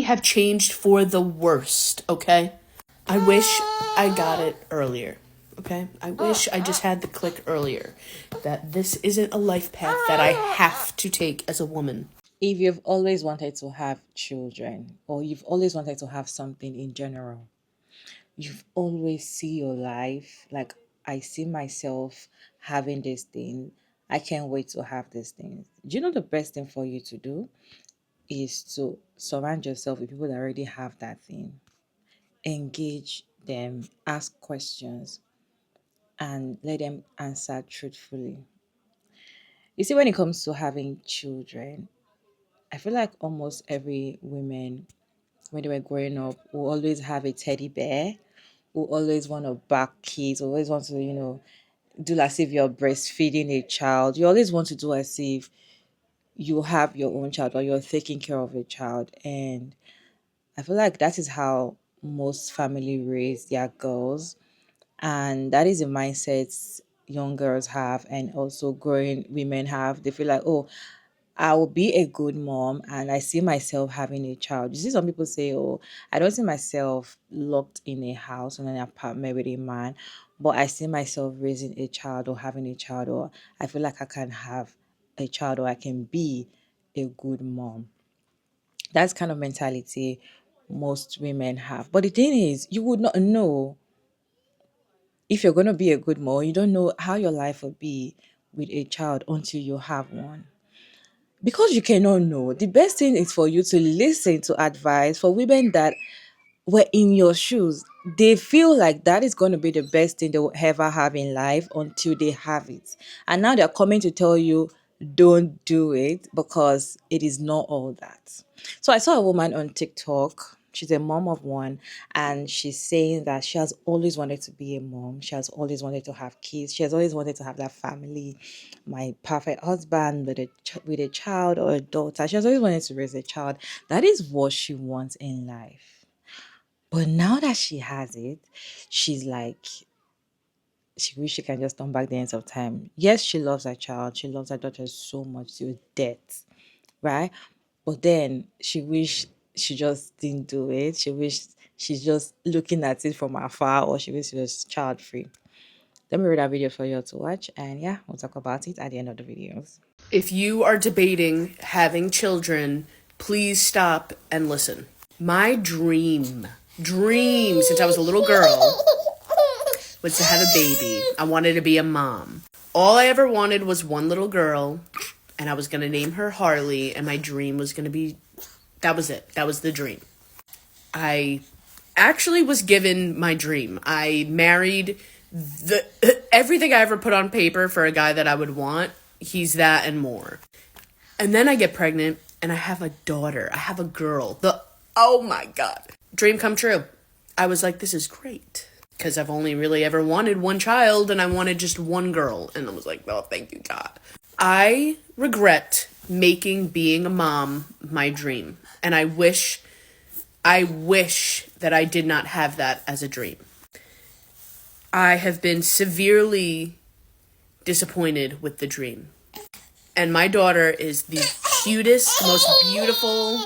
have changed for the worst, okay? I wish I got it earlier, okay? I wish I just had the click earlier that this isn't a life path that I have to take as a woman. If you've always wanted to have children or you've always wanted to have something in general, you've always see your life like, I see myself having this thing. I can't wait to have this thing. Do you know the best thing for you to do is to surround yourself with people that already have that thing. Engage them, ask questions, and let them answer truthfully. You see, when it comes to having children, I feel like almost every woman, when they were growing up, will always have a teddy bear, will always want to back kids, always want to, do as if you're breastfeeding a child. You always want to do as if you have your own child or you're taking care of a child. And I feel like that is how most family raise their girls. And that is a mindset young girls have and also growing women have. They feel like, oh, I will be a good mom and I see myself having a child. You see, some people say, oh, I don't see myself locked in a house or in an apartment with a man, but I see myself raising a child or having a child, or I feel like I can have a child or I can be a good mom. That's kind of mentality most women have. But the thing is, you would not know if you're going to be a good mom. You don't know how your life will be with a child until you have one. Because you cannot know, the best thing is for you to listen to advice for women that were in your shoes. They feel like that is going to be the best thing they will ever have in life until they have it. And now they're coming to tell you, don't do it because it is not all that. So I saw a woman on TikTok. She's a mom of one, and she's saying that she has always wanted to be a mom. She has always wanted to have kids. She has always wanted to have that family, my perfect husband with with a child or a daughter. She has always wanted to raise a child. That is what she wants in life. But now that she has it, she's like, she wish she can just turn back the ends of time. Yes, she loves her child. She loves her daughter so much to death, right? But then she wish she just didn't do it. She wished she's just looking at it from afar, or she wish she was child free. Let me read that video for you to watch, and yeah, we'll talk about it at the end of the videos. If you are debating having children, please stop and listen. My dream since I was a little girl was to have a baby. I wanted to be a mom. All I ever wanted was one little girl, and I was going to name her Harley, and my dream was going to be, that was it. That was the dream. I actually was given my dream. I married everything I ever put on paper for a guy that I would want. He's that and more. And then I get pregnant and I have a daughter. I have a girl. Oh my God. Dream come true. I was like, this is great. Because I've only really ever wanted one child and I wanted just one girl. And I was like, well, thank you, God. I regret making being a mom my dream. And I wish that I did not have that as a dream. I have been severely disappointed with the dream. And my daughter is the cutest, most beautiful,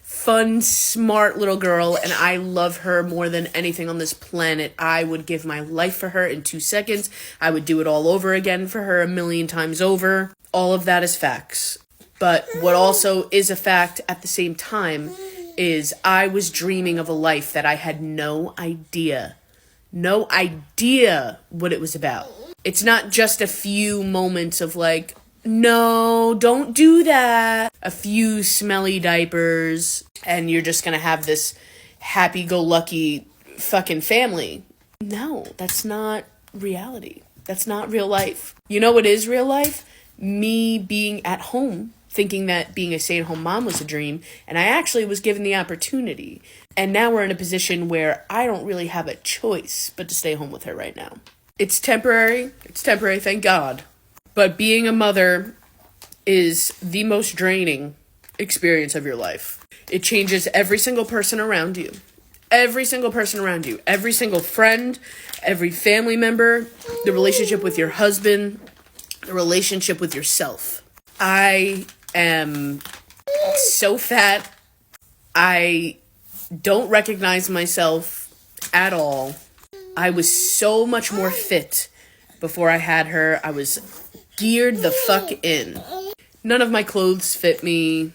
fun, smart little girl, and I love her more than anything on this planet. I would give my life for her in 2 seconds. I would do it all over again for her 1,000,000 times over. All of that is facts. But what also is a fact at the same time is I was dreaming of a life that I had no idea what it was about. It's not just a few moments of like, no, don't do that. A few smelly diapers, and you're just gonna have this happy-go-lucky fucking family. No, that's not reality. That's not real life. You know what is real life? Me being at home, thinking that being a stay-at-home mom was a dream, and I actually was given the opportunity. And now we're in a position where I don't really have a choice but to stay home with her right now. It's temporary, thank God. But being a mother is the most draining experience of your life. It changes every single person around you. Every single person around you. Every single friend, every family member, the relationship with your husband, the relationship with yourself. I am so fat. I don't recognize myself at all. I was so much more fit before I had her. I was geared the fuck in. None of my clothes fit me.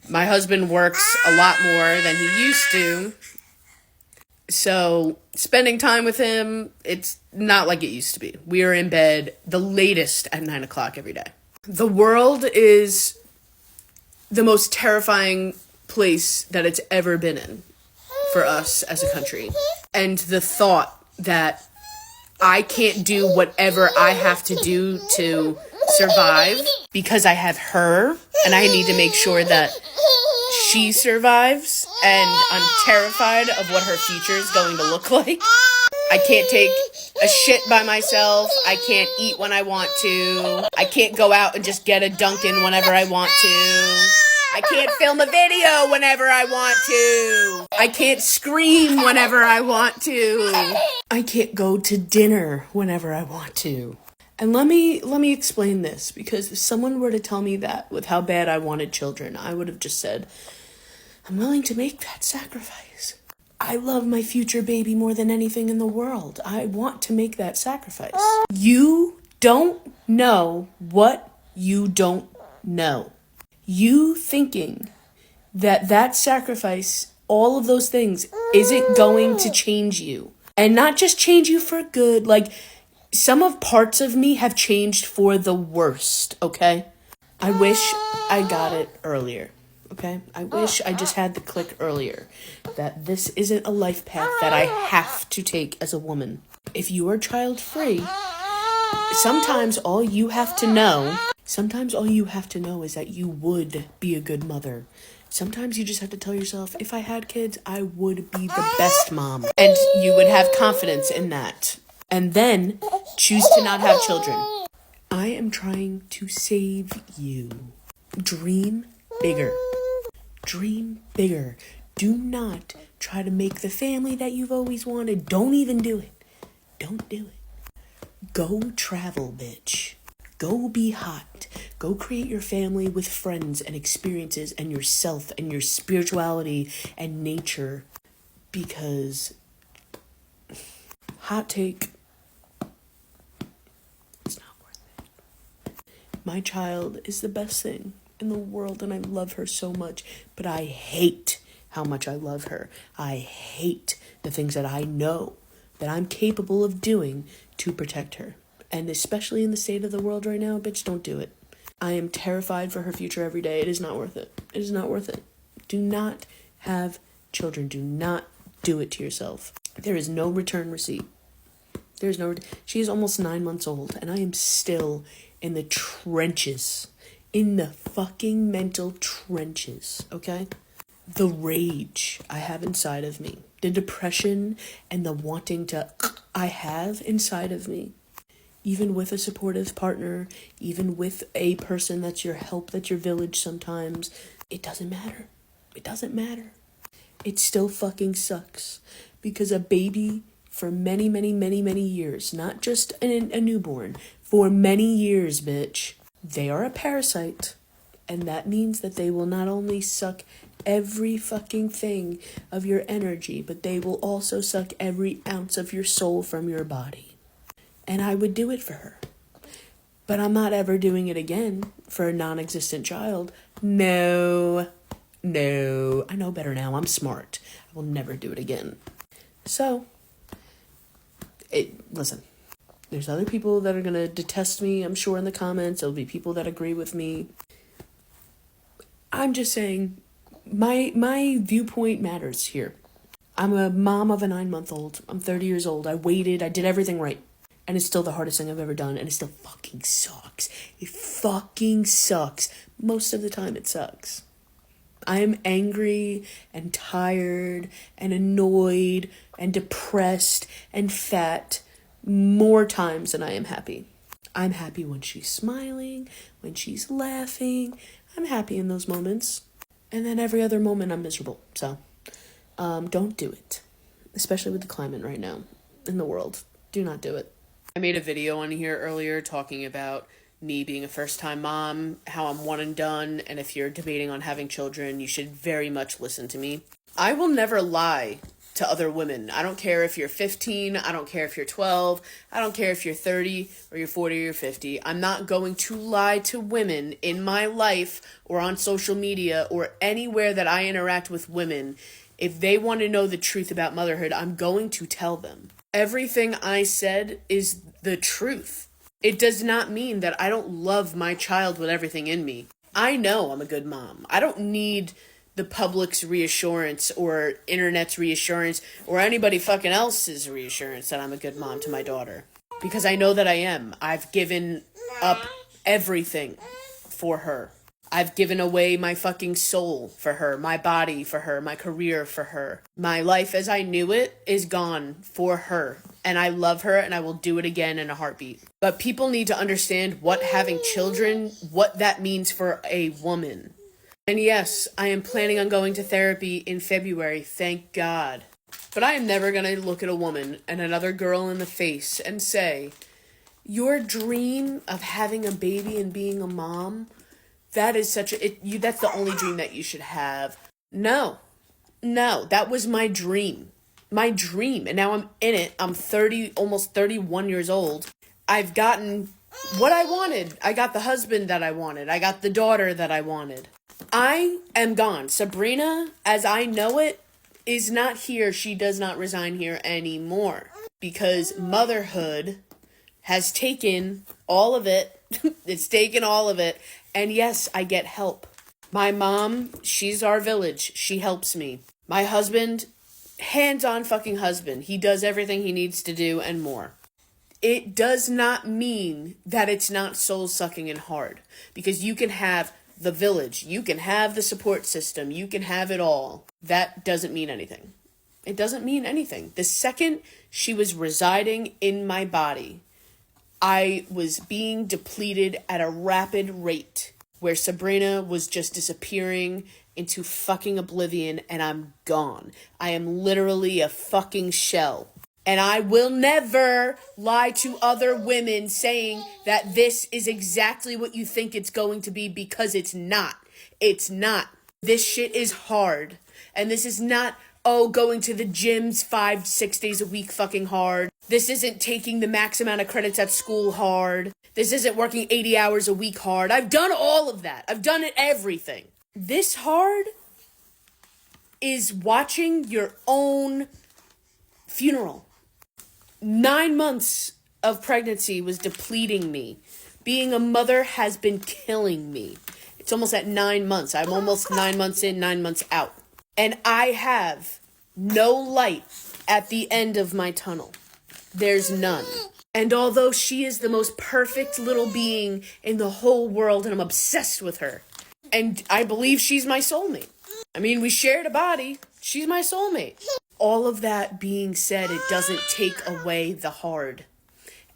My husband works a lot more than he used to. So, spending time with him, it's not like it used to be. We are in bed the latest at 9 o'clock every day. The world is the most terrifying place that it's ever been in for us as a country. And the thought that I can't do whatever I have to do to survive because I have her and I need to make sure that she survives, and I'm terrified of what her future is going to look like. I can't take a shit by myself. I can't eat when I want to. I can't go out and just get a Dunkin' whenever I want to. I can't film a video whenever I want to. I can't scream whenever I want to. I can't go to dinner whenever I want to. And let me explain this, because if someone were to tell me that with how bad I wanted children, I would have just said, I'm willing to make that sacrifice. I love my future baby more than anything in the world. I want to make that sacrifice. You don't know what you don't know. You thinking that sacrifice, all of those things, isn't going to change you. And not just change you for good. Like, some of parts of me have changed for the worst, okay? I wish I got it earlier, okay? I wish I just had the click earlier that this isn't a life path that I have to take as a woman. If you are child-free, sometimes all you have to know is that you would be a good mother. Sometimes you just have to tell yourself, if I had kids, I would be the best mom. And you would have confidence in that. And then choose to not have children. I am trying to save you. Dream bigger. Dream bigger. Do not try to make the family that you've always wanted. Don't even do it. Don't do it. Go travel, bitch. Go be hot. Go create your family with friends and experiences and yourself and your spirituality and nature. Because, hot take, it's not worth it. My child is the best thing in the world and I love her so much. But I hate how much I love her. I hate the things that I know that I'm capable of doing to protect her. And especially in the state of the world right now, bitch, don't do it. I am terrified for her future every day. It is not worth it. It is not worth it. Do not have children. Do not do it to yourself. There is no return receipt. She is almost 9 months old, and I am still in the trenches. In the fucking mental trenches, okay? The rage I have inside of me. The depression and the wanting to I have inside of me. Even with a supportive partner, even with a person that's your help, that's your village sometimes, it doesn't matter. It doesn't matter. It still fucking sucks. Because a baby, for many, many, many, many years, not just a newborn, for many years, bitch, they are a parasite. And that means that they will not only suck every fucking thing of your energy, but they will also suck every ounce of your soul from your body. And I would do it for her. But I'm not ever doing it again for a non-existent child. No. I know better now. I'm smart. I will never do it again. So, listen. There's other people that are going to detest me, I'm sure, in the comments. There'll be people that agree with me. I'm just saying, my viewpoint matters here. I'm a mom of a 9-month-old. I'm 30 years old. I waited. I did everything right. And it's still the hardest thing I've ever done. And it still fucking sucks. It fucking sucks. Most of the time it sucks. I am angry and tired and annoyed and depressed and fat more times than I am happy. I'm happy when she's smiling, when she's laughing. I'm happy in those moments. And then every other moment I'm miserable. So, don't do it. Especially with the climate right now in the world. Do not do it. I made a video on here earlier talking about me being a first time mom, how I'm one and done, and if you're debating on having children, you should very much listen to me. I will never lie to other women. I don't care if you're 15, I don't care if you're 12, I don't care if you're 30 or you're 40 or you're 50. I'm not going to lie to women in my life or on social media or anywhere that I interact with women. If they want to know the truth about motherhood, I'm going to tell them. Everything I said is the truth. It does not mean that I don't love my child with everything in me. I know I'm a good mom. I don't need the public's reassurance or internet's reassurance or anybody fucking else's reassurance that I'm a good mom to my daughter. Because I know that I am. I've given up everything for her. I've given away my fucking soul for her, my body for her, my career for her. My life as I knew it is gone for her. And I love her and I will do it again in a heartbeat. But people need to understand what having children, what that means for a woman. And yes, I am planning on going to therapy in February, thank God. But I am never going to look at a woman and another girl in the face and say, your dream of having a baby and being a mom, that is such a that's the only dream that you should have. No. No, that was my dream. My dream. And now I'm in it. I'm 30, almost 31 years old. I've gotten what I wanted. I got the husband that I wanted. I got the daughter that I wanted. I am gone. Sabrina, as I know it, is not here. She does not resign here anymore. Because motherhood has taken all of it. It's taken all of it. And yes, I get help. My mom, she's our village. She helps me. My husband, hands-on fucking husband. He does everything he needs to do and more. It does not mean that it's not soul-sucking and hard. Because you can have the village. You can have the support system. You can have it all. That doesn't mean anything. It doesn't mean anything. The second she was residing in my body, I was being depleted at a rapid rate where Sabrina was just disappearing into fucking oblivion and I'm gone. I am literally a fucking shell. And I will never lie to other women saying that this is exactly what you think it's going to be because it's not. It's not. This shit is hard. And this is not, oh, going to the gyms 5-6 days a week fucking hard. This isn't taking the max amount of credits at school hard. This isn't working 80 hours a week hard. I've done all of that. I've done it everything. This hard is watching your own funeral. 9 months of pregnancy was depleting me. Being a mother has been killing me. It's almost at 9 months. I'm almost 9 months in, 9 months out. And I have no light at the end of my tunnel. There's none. And although she is the most perfect little being in the whole world, and I'm obsessed with her, and I believe she's my soulmate. I mean, we shared a body. She's my soulmate. All of that being said, it doesn't take away the hard.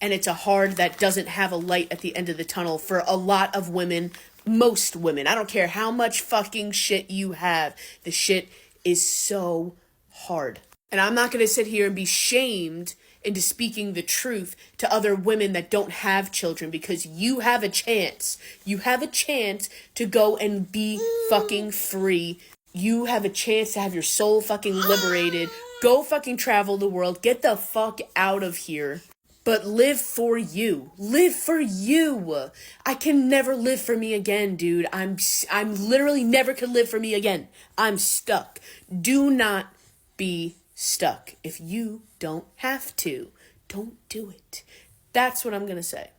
And it's a hard that doesn't have a light at the end of the tunnel for a lot of women, most women. I don't care how much fucking shit you have. The shit is so hard. And I'm not going to sit here and be shamed into speaking the truth to other women that don't have children because you have a chance. You have a chance to go and be fucking free. You have a chance to have your soul fucking liberated. Go fucking travel the world. Get the fuck out of here. But live for you. Live for you. I can never live for me again, dude. I'm literally never could live for me again. I'm stuck. Do not be stuck. If you don't have to, don't do it. That's what I'm going to say.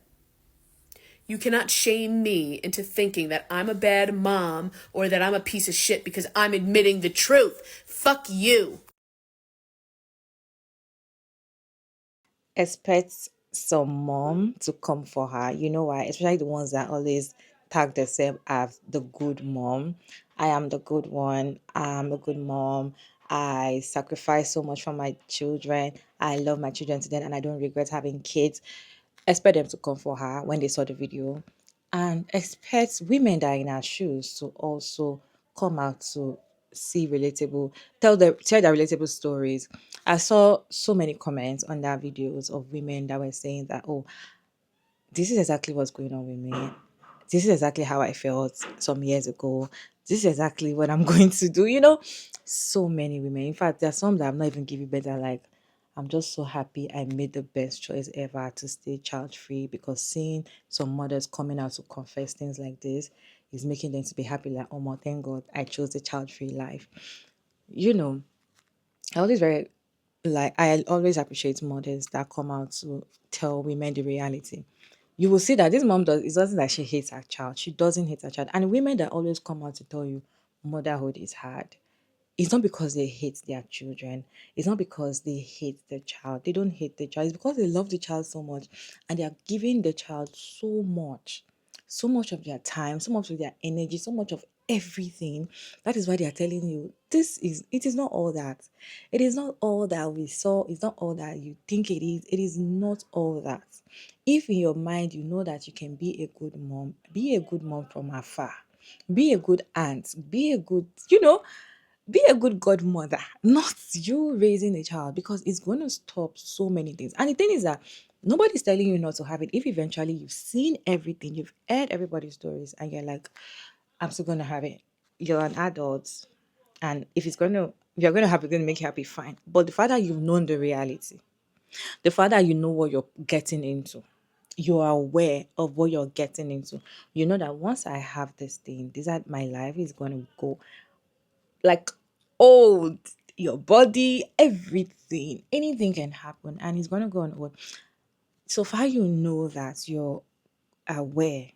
You cannot shame me into thinking that I'm a bad mom or that I'm a piece of shit because I'm admitting the truth. Fuck you. Expect some mom to come for her. You know why? Especially the ones that always tag themselves as the good mom. I am the good one. I'm a good mom. I sacrifice so much for my children. I love my children to death and I don't regret having kids. Expect them to come for her when they saw the video. And expect women that are in her shoes to also come out to see relatable, tell their relatable stories. I saw so many comments on that videos of women that were saying that, oh, this is exactly what's going on with me. This is exactly how I felt some years ago. This is exactly what I'm going to do. So many women. In fact, there are some that I'm not even giving better. Like, I'm just so happy I made the best choice ever to stay child free, because seeing some mothers coming out to confess things like this is making them to be happy. Like, oh my, thank God I chose the child free life. You know, I always very like I always appreciate mothers that come out to tell women the reality. You will see that this mom does, it doesn't that she hates her child. She doesn't hate her child. And women that always come out to tell you motherhood is hard, it's not because they hate their children. It's not because they hate the child. They don't hate the child. It's because they love the child so much and they are giving the child so much of their time, so much of their energy, so much of everything. That is why they are telling you it is not all that. It is not all that we saw. It's not all that you think it is. It is not all that. If in your mind you know that you can be a good mom, be a good mom from afar. Be a good aunt. Be a good, be a good godmother, not you raising a child, because it's going to stop so many things. And the thing is that nobody's telling you not to have it. If eventually you've seen everything, you've heard everybody's stories, and you're like, I'm still going to have it. You're an adult, and if you're going to have it, going to make you happy, fine. But the fact that you've known the reality, the fact that you know what you're getting into, you are aware of what you're getting into. You know that once I have this thing, this that my life is going to go like old, your body, everything, anything can happen, and it's going to go on old. So far, you know that you're aware.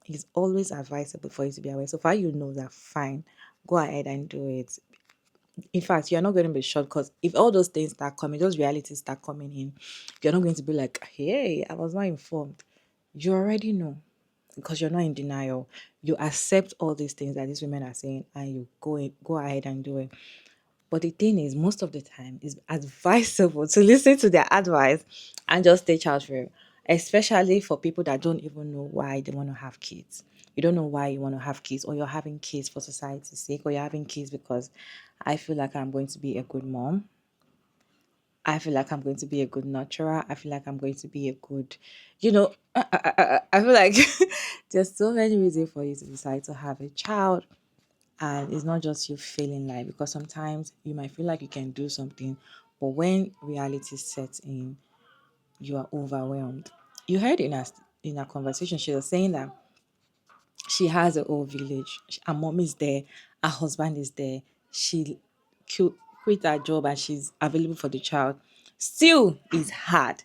It's always advisable for you to be aware. So far, you know that, fine, go ahead and do it. In fact, you're not going to be shocked, because if all those things start coming, those realities start coming in, you're not going to be like, hey, I was not informed. You already know, because you're not in denial. You accept all these things that these women are saying, and you go ahead and do it. But the thing is, most of the time, it's advisable to listen to their advice and just stay child free, especially for people that don't even know why they want to have kids. You don't know why you want to have kids, or you're having kids for society's sake, or you're having kids because I feel like I'm going to be a good mom. I feel like I'm going to be a good nurturer. I feel like I'm going to be a good, I feel like there's so many reasons for you to decide to have a child. And it's not just you feeling like, because sometimes you might feel like you can do something, but when reality sets in, you are overwhelmed. You heard in a conversation, she was saying that she has a whole village. Her mom is there, her husband is there. She quit her job and she's available for the child. Still, it's hard.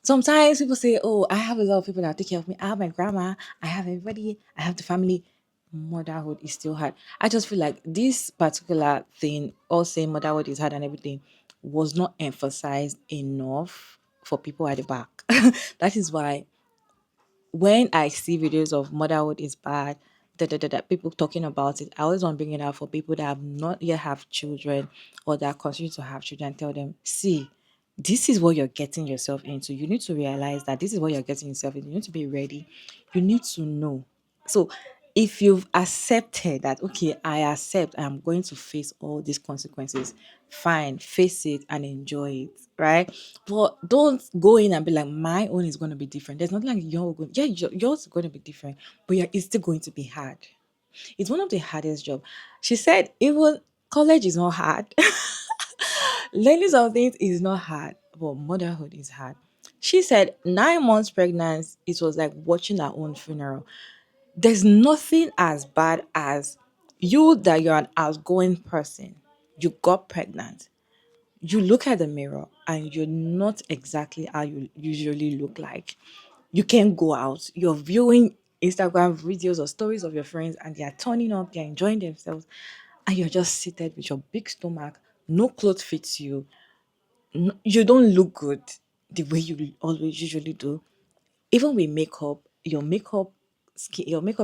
Sometimes people say, oh, I have a lot of people that take care of me. I have my grandma, I have everybody, I have the family. Motherhood is still hard. I just feel like this particular thing, all saying motherhood is hard and everything, was not emphasized enough for people at the back. That is why when I see videos of motherhood is bad, people talking about it, I always want to bring it out for people that have not yet have children, or that continue to have children, and tell them, see, this is what you're getting yourself into. You need to realize that this is what you're getting yourself into. You need to be ready. You need to know. So if you've accepted that, okay, I accept I'm going to face all these consequences, fine, face it and enjoy it, right? But don't go in and be like, my own is going to be different. There's nothing like yours is going to be different, but it's still going to be hard. It's one of the hardest job. She said even college is not hard. Learning some things is not hard, but motherhood is hard. She said 9 months pregnant, it was like watching her own funeral. There's nothing as bad as you that you're an outgoing person. You got pregnant. You look at the mirror and you're not exactly how you usually look like. You can't go out. You're viewing Instagram videos or stories of your friends and they are turning up, they're enjoying themselves, and you're just seated with your big stomach. No clothes fits you. You don't look good the way you always usually do. Even with makeup, your makeup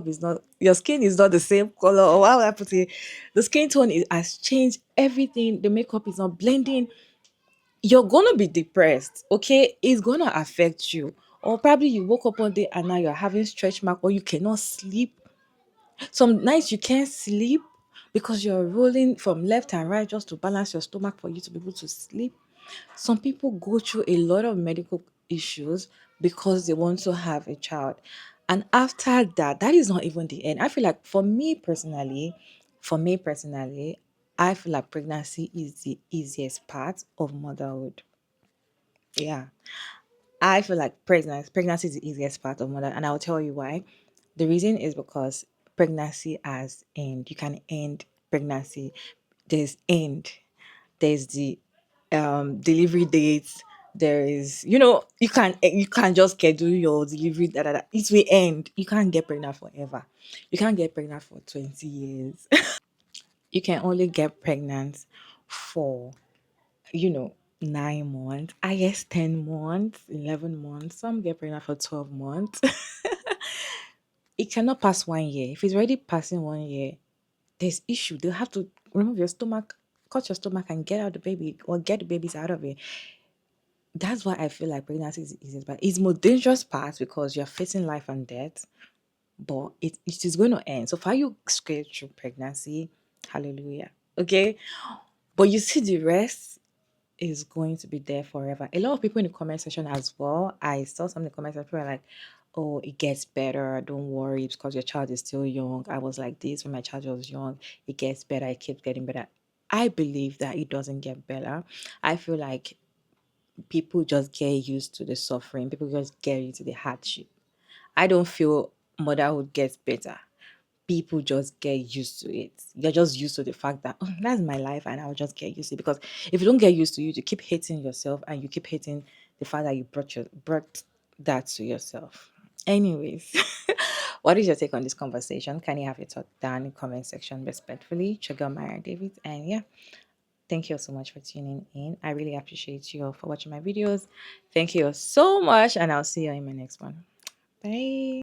is not, your skin is not the same color, or how would I put it, the skin tone has changed everything, the makeup is not blending. You're gonna be depressed, okay? It's gonna affect you. Or probably you woke up one day and now you're having stretch mark, or you cannot sleep. Some nights you can't sleep because you're rolling from left and right just to balance your stomach for you to be able to sleep. Some people go through a lot of medical issues because they want to have a child. And after that, that is not even the end. I feel like for me personally, I feel like pregnancy is the easiest part of motherhood. Yeah. I feel like pregnancy is the easiest part of mother, and I'll tell you why. The reason is because pregnancy has end. You can end pregnancy. There's end. There's the delivery dates. There is, you can just schedule your delivery. It will end. You can't get pregnant forever. You can't get pregnant for 20 years. You can only get pregnant for, 9 months, I guess 10 months, 11 months. Some get pregnant for 12 months. It cannot pass 1 year. If it's already passing 1 year, there's issue. They'll have to remove your stomach, cut your stomach, and get out the baby or get the babies out of it. That's why I feel like pregnancy is the easiest part. It's more dangerous part because you're facing life and death, but it is going to end. So far you scale through pregnancy, hallelujah. Okay. But you see the rest is going to be there forever. A lot of people in the comment section as well. I saw some in the comment section people were like, "Oh, it gets better. Don't worry, it's because your child is still young." I was like this when my child was young. It gets better. It keeps getting better. I believe that it doesn't get better. I feel like people just get used to the suffering. People just get used to the hardship. I don't feel motherhood gets better. People just get used to it. You're just used to the fact that, "Oh, that's my life and I'll just get used to it." Because if you don't get used to it, you keep hating yourself and you keep hating the fact that you brought that to yourself. Anyways, what is your take on this conversation? Can you have your thought down in the comment section respectfully? Check out Myra David. And yeah, thank you so much for tuning in. I really appreciate you all for watching my videos. Thank you so much, and I'll see you in my next one. Bye.